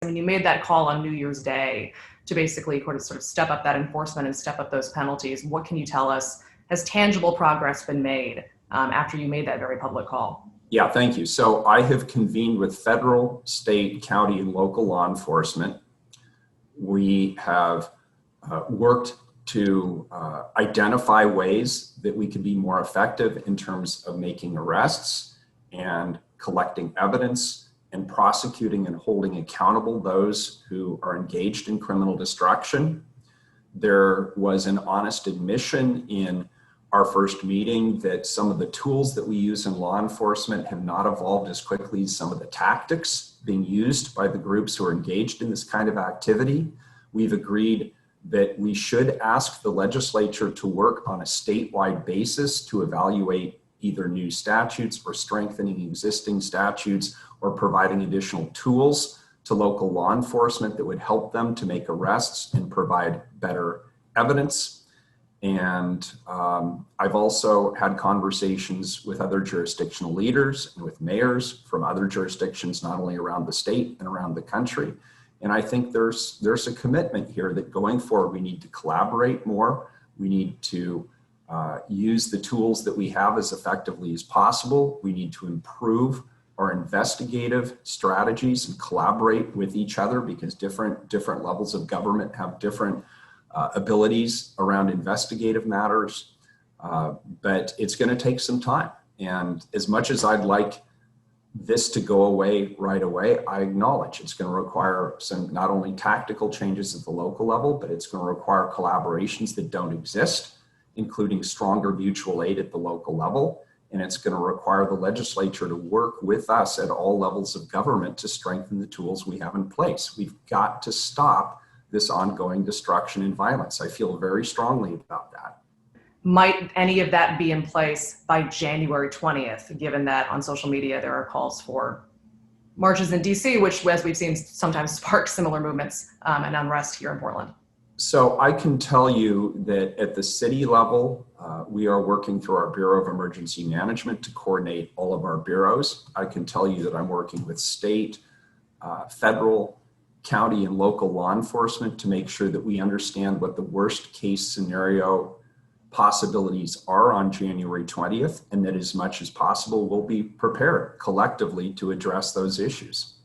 I mean, you made that call on New Year's Day to basically sort of step up that enforcement and step up those penalties. What can you tell us? Has tangible progress been made after you made that very public call? Yeah, thank you. So I have convened with federal, state, county, and local law enforcement. We have worked to identify ways that we can be more effective in terms of making arrests and collecting evidence and prosecuting and holding accountable those who are engaged in criminal destruction. There was an honest admission in our first meeting that some of the tools that we use in law enforcement have not evolved as quickly as some of the tactics being used by the groups who are engaged in this kind of activity. We've agreed that we should ask the legislature to work on a statewide basis to evaluate either new statutes or strengthening existing statutes or providing additional tools to local law enforcement that would help them to make arrests and provide better evidence. And I've also had conversations with other jurisdictional leaders and with mayors from other jurisdictions, not only around the state and around the country. And I think there's a commitment here that going forward, we need to collaborate more. We need to use the tools that we have as effectively as possible. We need to improve our investigative strategies and collaborate with each other because different levels of government have different abilities around investigative matters. But it's going to take some time. And as much as I'd like this to go away right away, I acknowledge it's going to require some not only tactical changes at the local level, but it's going to require collaborations that don't exist, including stronger mutual aid at the local level. And it's going to require the legislature to work with us at all levels of government to strengthen the tools we have in place. We've got to stop this ongoing destruction and violence. I feel very strongly about that. Might any of that be in place by January 20th, given that on social media there are calls for marches in DC, which, as we've seen, sometimes spark similar movements and unrest here in Portland? So I can tell you that at the city level, we are working through our Bureau of Emergency Management to coordinate all of our bureaus. I can tell you that I'm working with state, federal, county, and local law enforcement to make sure that we understand what the worst case scenario possibilities are on January 20th, and that as much as possible, we'll be prepared collectively to address those issues.